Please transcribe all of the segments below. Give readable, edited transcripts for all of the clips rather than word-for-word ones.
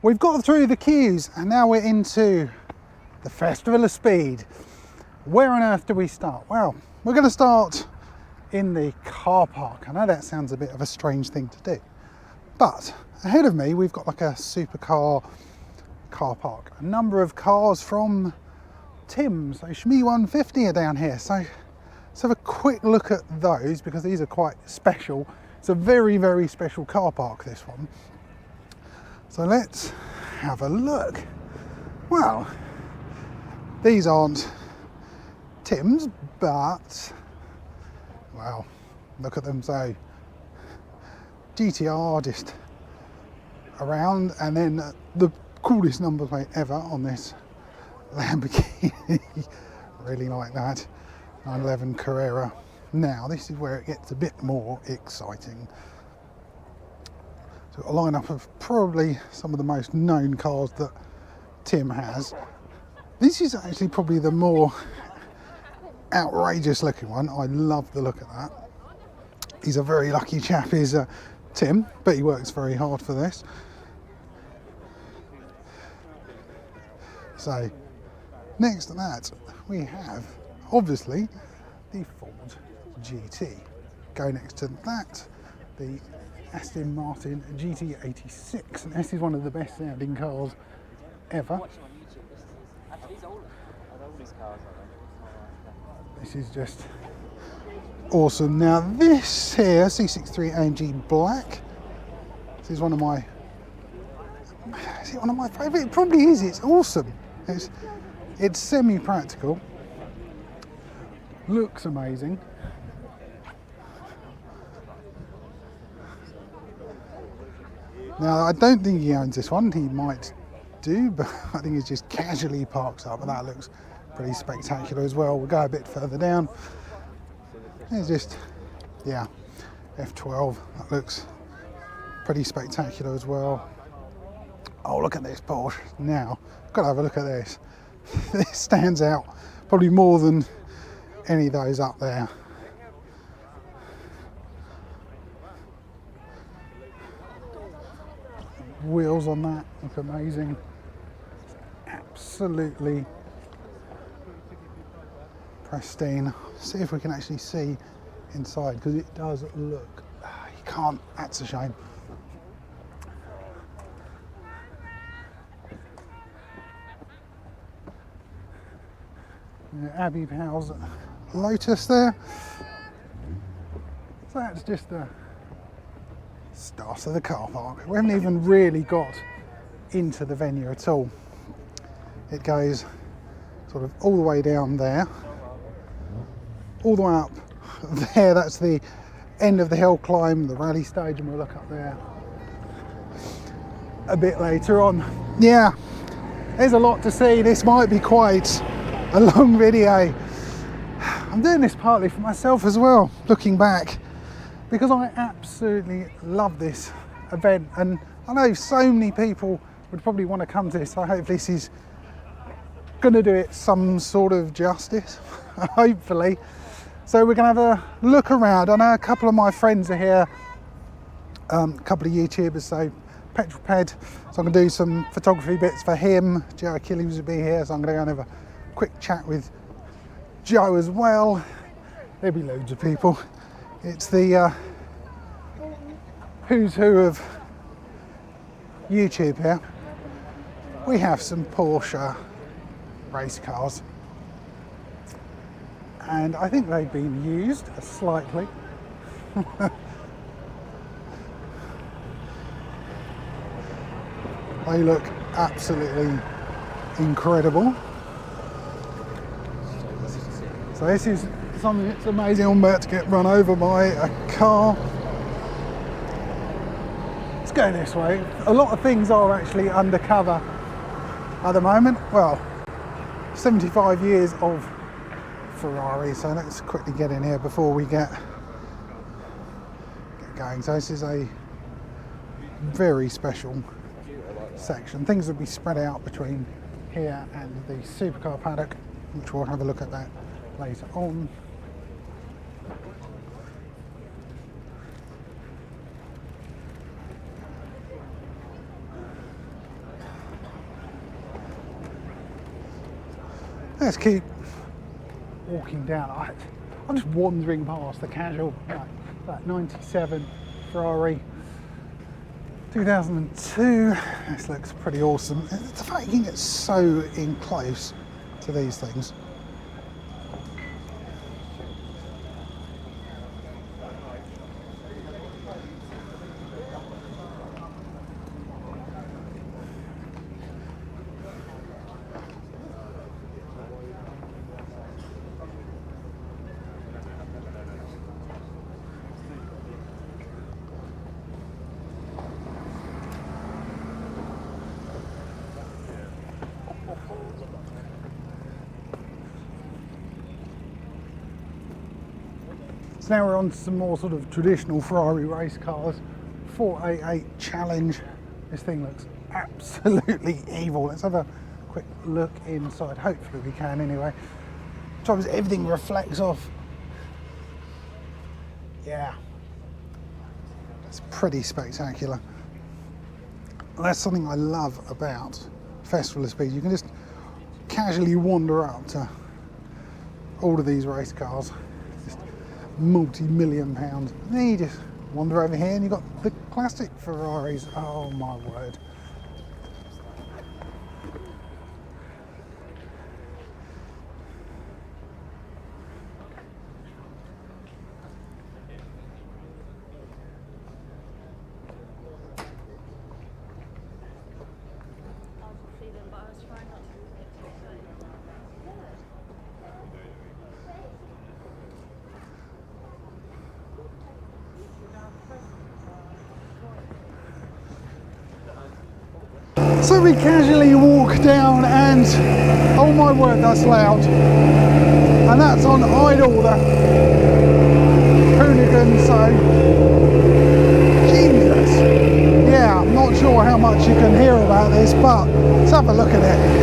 We've got through the queues and now we're into the Festival of Speed. Where on earth do we start? Well, we're going to start in the car park. I know that sounds a bit of a strange thing to do, but ahead of me we've got like a supercar car park. A number of cars from Tim's, so Shmi 150 are down here. So let's have a quick look at those because these are quite special. It's a very, very special car park, this one. So let's have a look. Well, these aren't Tim's, but, well, look at them. So GTR just around, and then the coolest number plate ever on this Lamborghini. Really like that. 911 Carrera. Now this is where it gets a bit more exciting. So we've got a lineup of probably some of the most known cars that Tim has. This is actually probably the more outrageous looking one. I love the look of that. He's a very lucky chap, is Tim, but he works very hard for this. So next to that we have obviously the Ford GT. Go next to that, the Aston Martin GT86, and this is one of the best sounding cars ever. This is just awesome. Now this here, C63 AMG Black, this is one of my, is it one of my favourite? It probably is. It's awesome. It's semi-practical, looks amazing. Now I don't think he owns this one. He might do, but I think he just casually parks up, and that looks pretty spectacular as well. We'll go a bit further down. It's just, yeah, F12. That looks pretty spectacular as well. Oh, look at this Porsche. Now, got to have a look at this. This stands out probably more than any of those up there. Wheels on that look amazing. Absolutely pristine. See if we can actually see inside, because it does look, you can't, that's a shame. Abby Powell's Lotus there. So that's just the start of the car park. We haven't even really got into the venue at all. It goes sort of all the way down there, all the way up there. That's the end of the hill climb, the rally stage, and we'll look up there a bit later on. Yeah, there's a lot to see. This might be quite a long video. I'm doing this partly for myself as well, looking back, because I absolutely love this event, and I know so many people would probably want to come to this. I hope this is going to do it some sort of justice, hopefully. So we're going to have a look around. I know a couple of my friends are here, a couple of YouTubers, so Petrolped, so I'm going to do some photography bits for him. Joe Achilles will be here, so I'm going to go and have a quick chat with Joe as well. There'll be loads of people. It's the who's who of YouTube here. We have some Porsche race cars, and I think they've been used slightly. They look absolutely incredible. So this is something that's amazing. I'm about to get run over by a car. Let's go this way. A lot of things are actually undercover at the moment. Well, 75 years of Ferrari, so let's quickly get in here before we get going. So this is a very special section. Things will be spread out between here and the supercar paddock, which we'll have a look at that later on. Let's keep walking down. I'm just wandering past the casual, that 97 Ferrari 2002. This looks pretty awesome. The fact you can get so in close to these things. So now we're on to some more sort of traditional Ferrari race cars. 488 Challenge. This thing looks absolutely evil. Let's have a quick look inside. Hopefully we can anyway. Trouble is everything reflects off. Yeah, it's pretty spectacular. And that's something I love about Festival of Speed. You can just casually wander up to all of these race cars. Multi-million pounds. Then you just wander over here and you've got the classic Ferraris. Oh my word. So we casually walk down and, oh my word, that's loud. And that's on idle, the hooligan, so, Jesus. Yeah, I'm not sure how much you can hear about this, but let's have a look at it.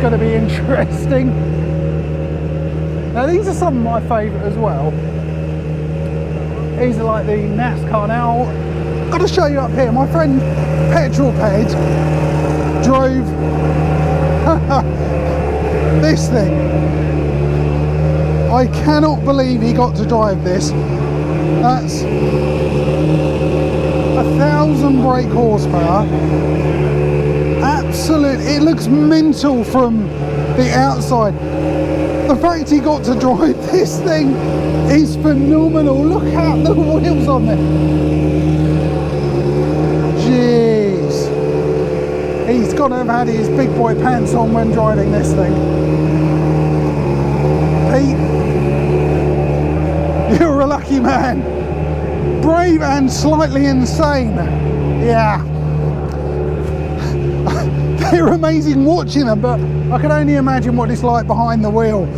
Going to be interesting. Now these are some of my favourite as well. These are like the NASCAR. Now I've got to show you up here. My friend Petrolhead drove this thing. I cannot believe he got to drive this. That's 1,000 brake horsepower. Absolute, it looks mental from the outside. The fact he got to drive this thing is phenomenal. Look at the wheels on it. Jeez. He's got to have had his big boy pants on when driving this thing. Pete, you're a lucky man. Brave and slightly insane. Yeah. They're amazing watching them, but I can only imagine what it's like behind the wheel.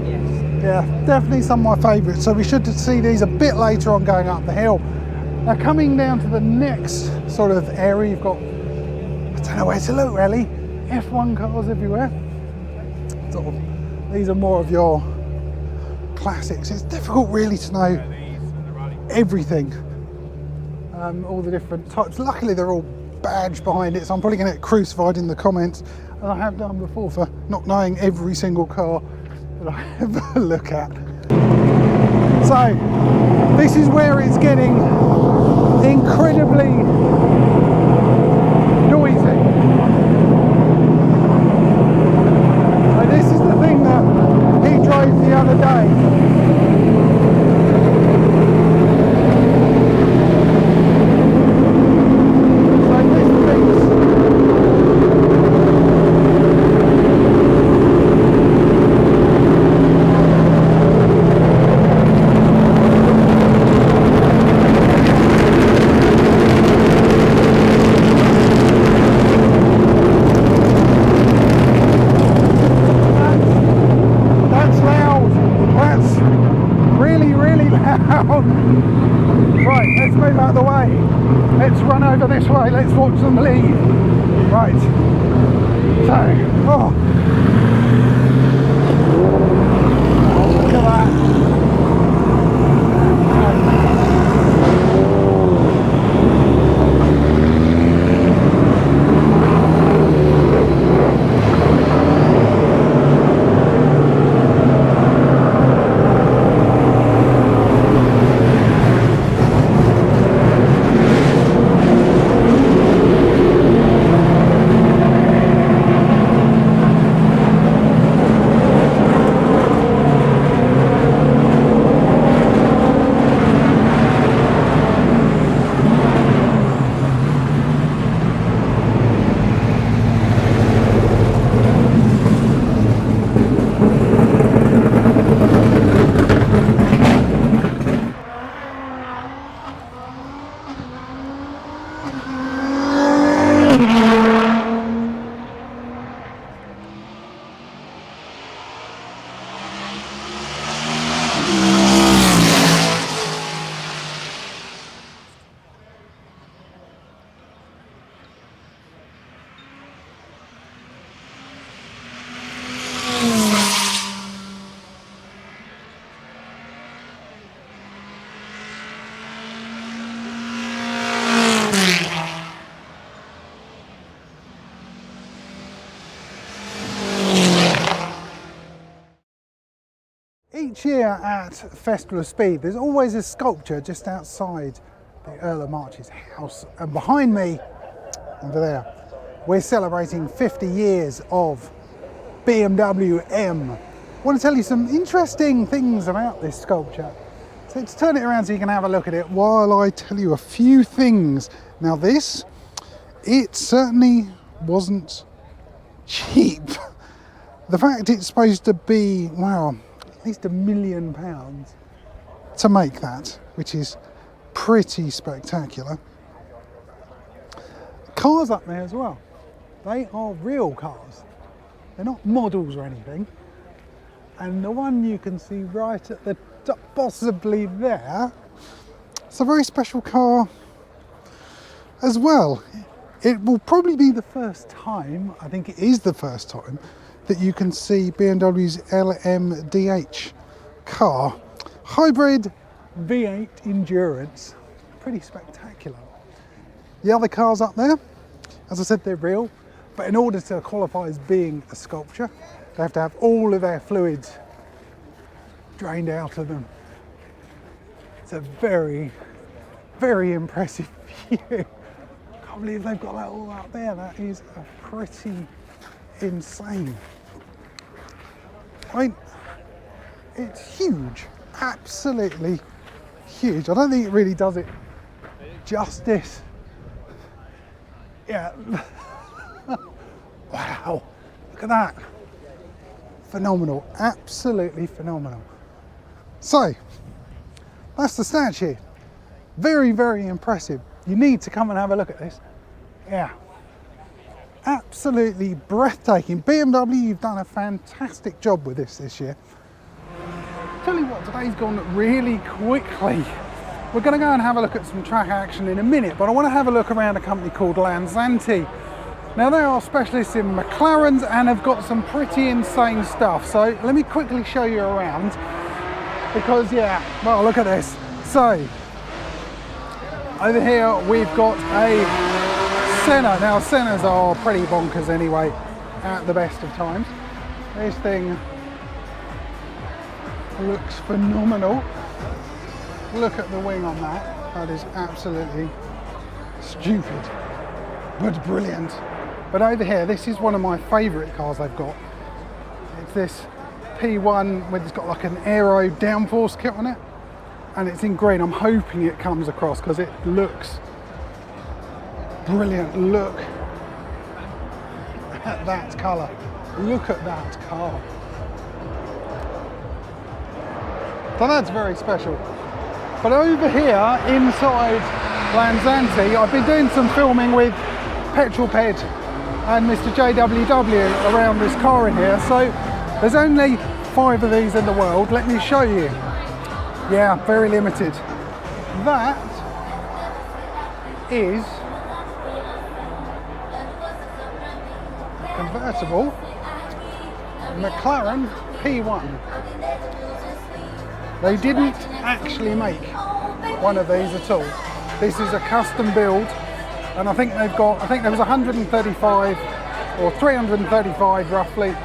Yes. Yeah, definitely some of my favourites. So we should see these a bit later on going up the hill. Now coming down to the next sort of area, you've got, I don't know where to look really, F1 cars everywhere. Sort of, these are more of your classics. It's difficult really to know everything, all the different types. Luckily they're all badge behind it, so I'm probably going to get crucified in the comments, and I have done before for not knowing every single car that I ever look at. So this is where it's getting incredibly noisy. So this is the thing that he drove the other day. So let's watch them leave. Right. So, oh, look at that. Each year at Festival of Speed, there's always a sculpture just outside the Earl of March's house. And behind me, over there, we're celebrating 50 years of BMW M. I want to tell you some interesting things about this sculpture. So let's turn it around so you can have a look at it while I tell you a few things. Now this, it certainly wasn't cheap. The fact it's supposed to be, wow, at least £1 million to make that, which is pretty spectacular. Cars up there as well. They are real cars. They're not models or anything. And the one you can see right at the top, possibly there, it's a very special car as well. It will probably be the first time, I think it is the first time, that you can see BMW's LMDH car. Hybrid V8 endurance. Pretty spectacular. The other cars up there, as I said, they're real, but in order to qualify as being a sculpture, they have to have all of their fluids drained out of them. It's a very, very impressive view. Can't believe they've got that all up there. That is a pretty insane. I mean, it's huge, absolutely huge. I don't think it really does it justice. Yeah. Wow, look at that. Phenomenal, absolutely phenomenal. So, that's the statue. Very, very impressive. You need to come and have a look at this. Yeah. Absolutely breathtaking. BMW, you've done a fantastic job with this year. Tell you what, today's gone really quickly. We're going to go and have a look at some track action in a minute, but I want to have a look around a company called Lanzanti. Now they are specialists in McLarens and have got some pretty insane stuff. So let me quickly show you around because yeah, well look at this. So over here we've got a Senna. Now Sennas are pretty bonkers anyway at the best of times. This thing looks phenomenal. Look at the wing on that. That is absolutely stupid but brilliant. But over here, this is one of my favourite cars they've got. It's this P1 with it's got like an aero downforce kit on it, and it's in green. I'm hoping it comes across because it looks brilliant. Look at that colour. Look at that car. So that's very special. But over here inside Lanzanti, I've been doing some filming with Petrol Ped and Mr. JWW around this car in here. So there's only 5 of these in the world. Let me show you. Yeah, very limited. That is convertible McLaren P1. They didn't actually make one of these at all. This is a custom build, and I think they've got, I think there was 135 or 335 roughly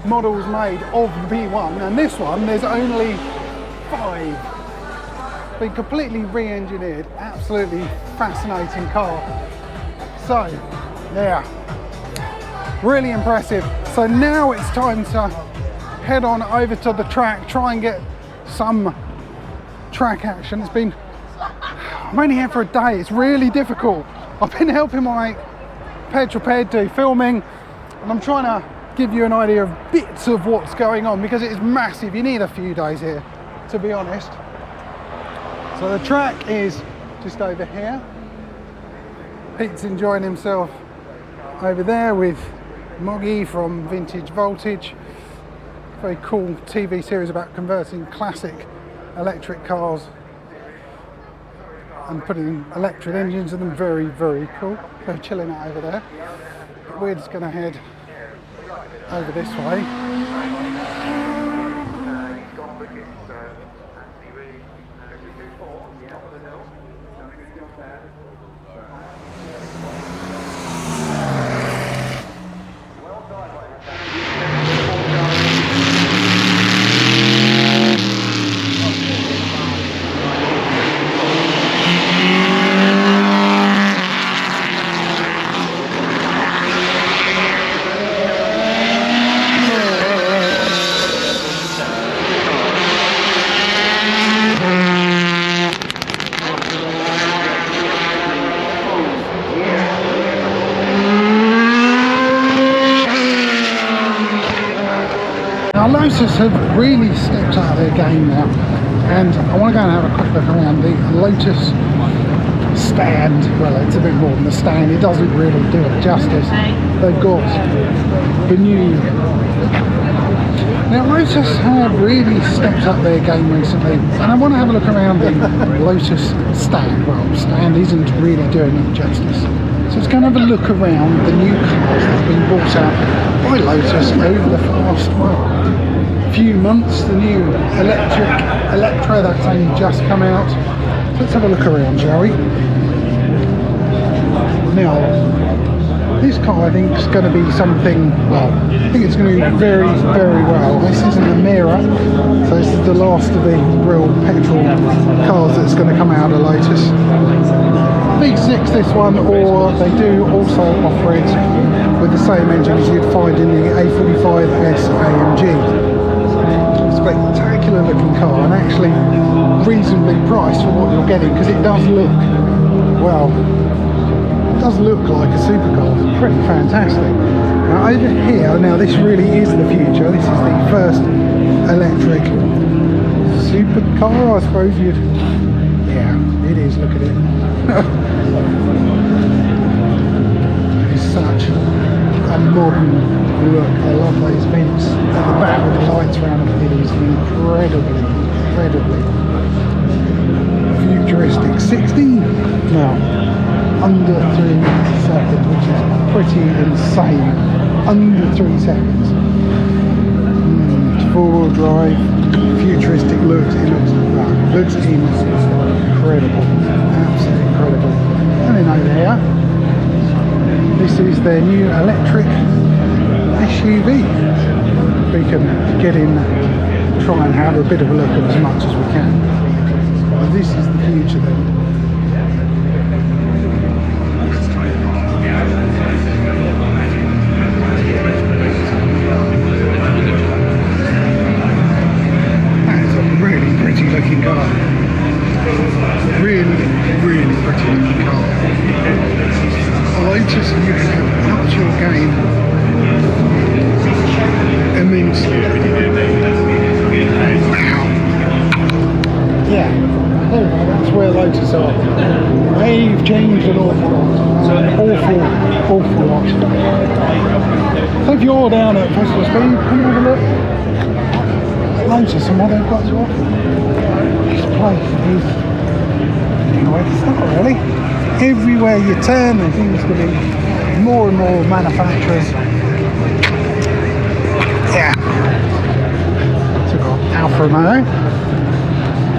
models made of the P1, and this one there's only 5. Been completely re-engineered. Absolutely fascinating car. So yeah, really impressive. So now it's time to head on over to the track, try and get some track action. I'm only here for a day. It's really difficult. I've been helping my petrol do filming, and I'm trying to give you an idea of bits of what's going on because it is massive. You need a few days here, to be honest. So the track is just over here. Pete's enjoying himself over there with Moggy from Vintage Voltage. Very cool TV series about converting classic electric cars and putting electric engines in them. Very, very cool. They're chilling out over there. But we're just going to head over this way. Lotus have really stepped out of their game now, and I want to go and have a quick look around the Lotus stand. Well, it's a bit more than the stand, it doesn't really do it justice. They've got the new... Now Lotus have really stepped up their game recently, and I want to have a look around the Lotus stand. Well, stand isn't really doing it justice. So let's go and have a look around the new cars that have been brought out by Lotus over the past, few months. The new Electra that's only just come out. So let's have a look around, shall we? Now, this car I think is going to be something, well, I think it's going to be very, very well. This isn't a mirror, so this is the last of the real petrol cars that's going to come out of Lotus. V6 this one, or they do also offer it with the same engine as you'd find in the A45S AMG. Spectacular looking car, and actually reasonably priced for what you're getting, because it does look, well, it does look like a supercar. It's pretty fantastic. Now over here, now this really is the future. This is the first electric supercar, I suppose you'd, yeah, it is, look at it. It's such a modern look. I love those vents at the back with the lights around them. It is incredibly futuristic. 16 now, under 3 seconds, which is pretty insane. Under 3 seconds. Four-wheel drive, futuristic looks. It looks incredible, absolutely incredible. And then over here, this is their new electric SUV. We can get in, try and have a bit of a look at as much as we can. But this is the future then. That is a really pretty looking car. Really pretty looking car. Lotus, you have upped your game immensely. Wow. Yeah, there we go, that's where Lotus are. They've changed an awful lot. Awful lot. So if you're down at Festival Speed, come and have a look at Lotus and what they've got to offer. This place is anywhere to start, really. Everywhere you turn there seems to be more and more manufacturers Romeo.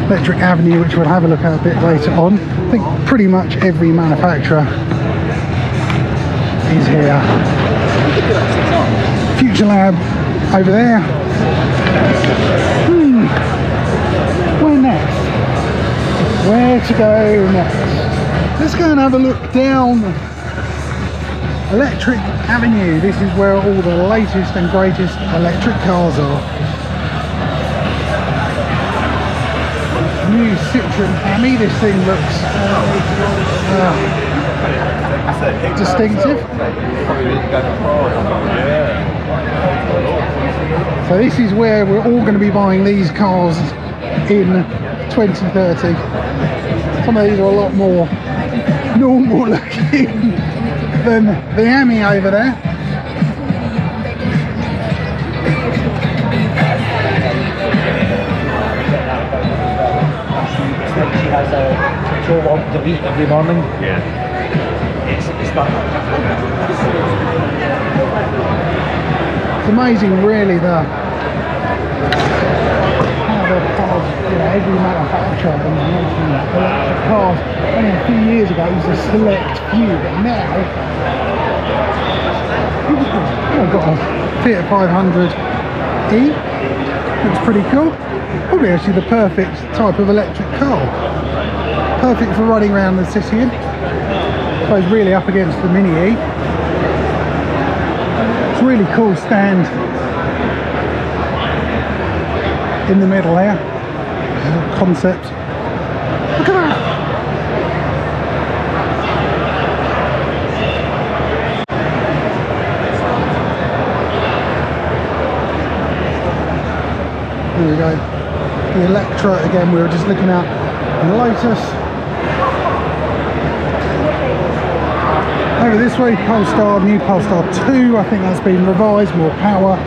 Electric Avenue, which we'll have a look at a bit later on. I think pretty much every manufacturer is here. Future Lab over there. Where next? Where to go next? Let's go and have a look down Electric Avenue. This is where all the latest and greatest electric cars are. New Citroen Ami. This thing looks distinctive. So this is where we're all going to be buying these cars in 2030. Some of these are a lot more normal looking than the Ami over there. She has a control on the beat every morning. Yeah. It's that. It's amazing, really, how the cars, every manufacturer is making electric cars. Only a few years ago it was a select few, but now I've got a Fiat 500e. Looks pretty cool. Probably actually the perfect type of electric car. Perfect for running around the city in. I suppose really up against the Mini E. It's a really cool stand in the middle there. Concept. Look at that! There we go. The Electra again, we were just looking at the Lotus. Over this way, Polestar, new Polestar 2, I think that's been revised, more power.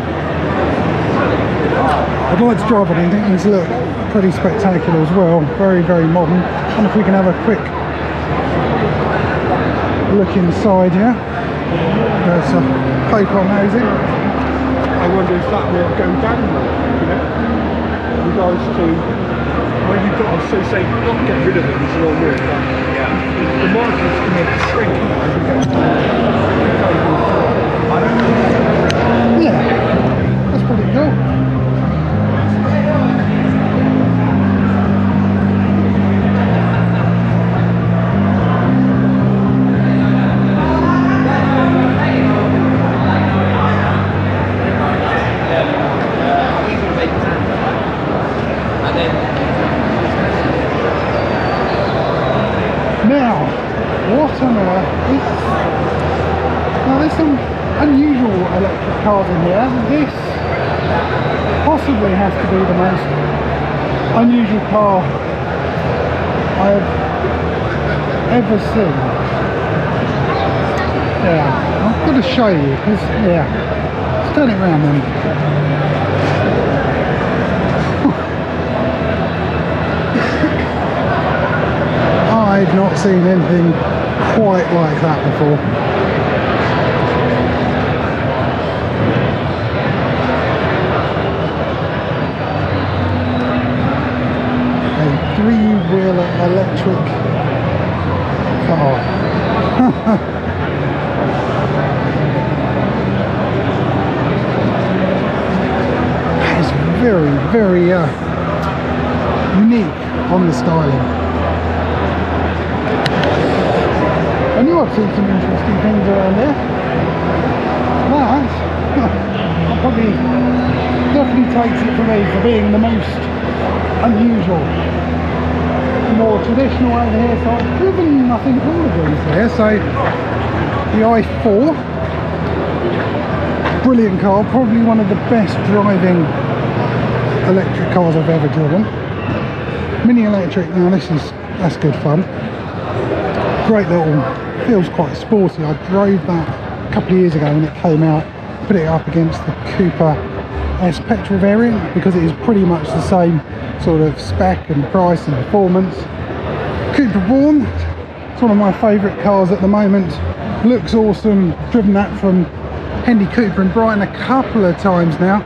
I'd like to drive one, I think these look pretty spectacular as well, very, very modern. I wonder if we can have a quick look inside here. There's a poke on those in. I wonder if that will go down, regards to when you've got to say not get rid of them, it's all work. The market's going to shrink as we go. Yeah, that's pretty cool. Now, what on earth is... Now there's some unusual electric cars in here. This possibly has to be the most unusual car I've ever seen. Yeah, I've got to show you, because, yeah, let's turn it around then. I've not seen anything quite like that before. A three-wheeler electric car. It's very, very unique on the styling. I knew I'd seen some interesting things around there. That probably definitely takes it for me for being the most unusual. More traditional over here, so I've driven, I think, all of these here. So the i4, brilliant car, probably one of the best driving electric cars I've ever driven. Mini electric, now that's good fun. Great little, feels quite sporty. I drove that a couple of years ago when it came out, put it up against the Cooper S petrol variant because it is pretty much the same sort of spec and price and performance. Cooper Born, it's one of my favourite cars at the moment. Looks awesome, driven that from Hendy Cooper in Brighton a couple of times now.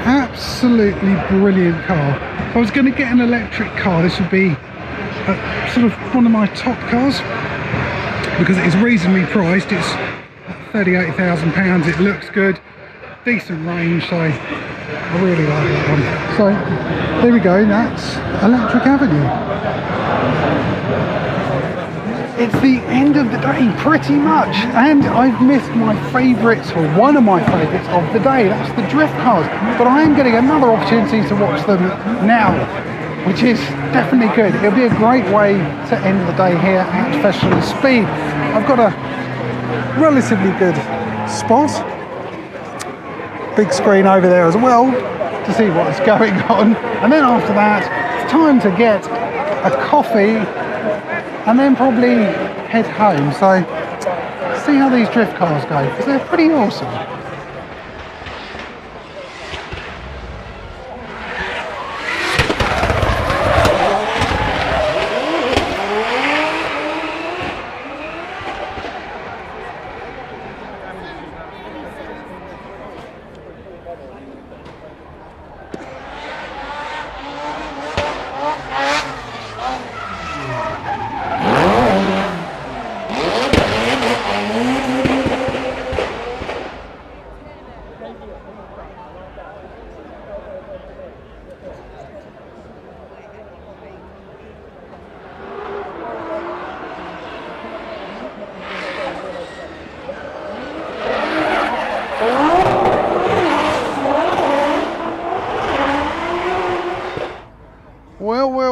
Absolutely brilliant car. If I was going to get an electric car, this would be sort of one of my top cars, because it is reasonably priced. It's £38,000. It looks good, decent range, so I really like that one. So there we go, that's Electric Avenue. It's the end of the day pretty much, and I've missed my favourites, or one of my favourites of the day. That's the drift cars, but I am getting another opportunity to watch them now, which is definitely good. It'll be a great way to end the day here at Festival of Speed. I've got a relatively good spot, big screen over there as well to see what's going on, and then after that it's time to get a coffee and then probably head home. So see how these drift cars go, because they're pretty awesome.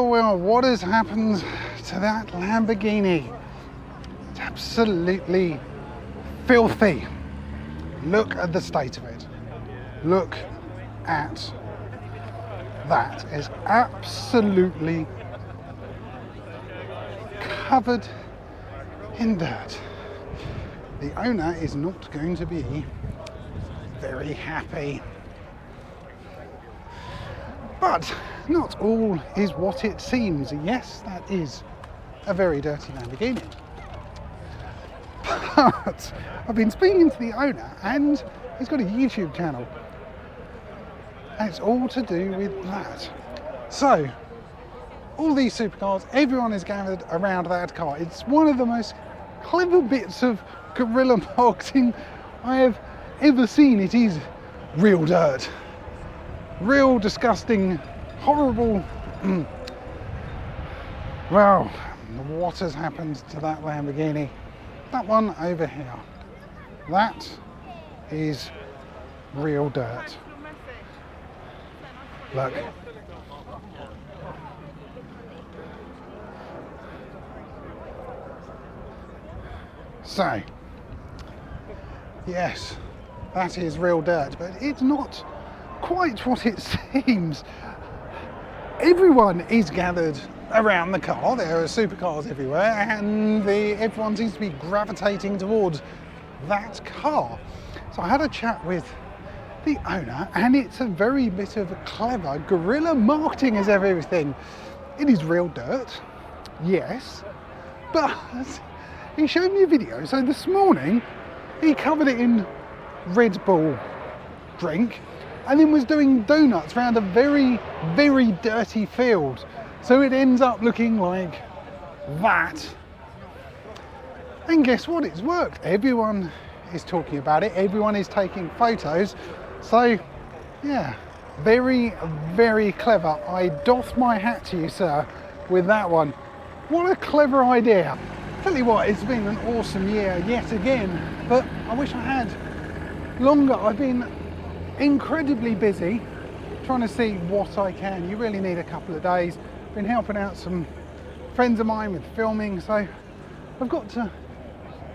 Well, what has happened to that Lamborghini? It's absolutely filthy. Look at the state of it. Look at that. It's absolutely covered in dirt. The owner is not going to be very happy. But not all is what it seems. Yes, that is a very dirty Lamborghini. But I've been speaking to the owner, and he's got a YouTube channel. And it's all to do with that. So, all these supercars, everyone is gathered around that car. It's one of the most clever bits of guerrilla marketing I have ever seen. It is real dirt. Real disgusting, horrible. Well, what has happened to that Lamborghini? That one over here. That is real dirt. Look. So, yes, that is real dirt, but it's not quite what it seems. Everyone is gathered around the car. There are supercars everywhere, and everyone seems to be gravitating towards that car. So I had a chat with the owner, and it's a very bit of a clever guerrilla marketing as everything. It is real dirt, yes, but he showed me a video. So this morning he covered it in Red Bull drink, and then was doing donuts around a very, very dirty field. So it ends up looking like that. And guess what? It's worked. Everyone is talking about it. Everyone is taking photos. So, yeah, very, very clever. I doff my hat to you, sir, with that one. What a clever idea. Tell you what, it's been an awesome year yet again, but I wish I had longer. I've been incredibly busy trying to see what I can. You really need a couple of days. Been helping out some friends of mine with filming, so I've got to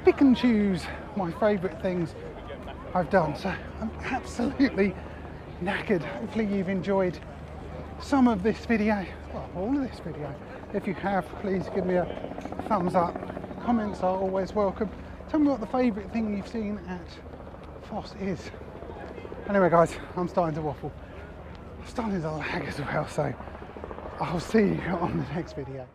pick and choose my favourite things I've done. So I'm absolutely knackered. Hopefully you've enjoyed some of this video, well, all of this video. If you have, please give me a thumbs up. Comments are always welcome. Tell me what the favourite thing you've seen at Foss is. Anyway guys, I'm starting to waffle. I'm starting to lag as well, so I'll see you on the next video.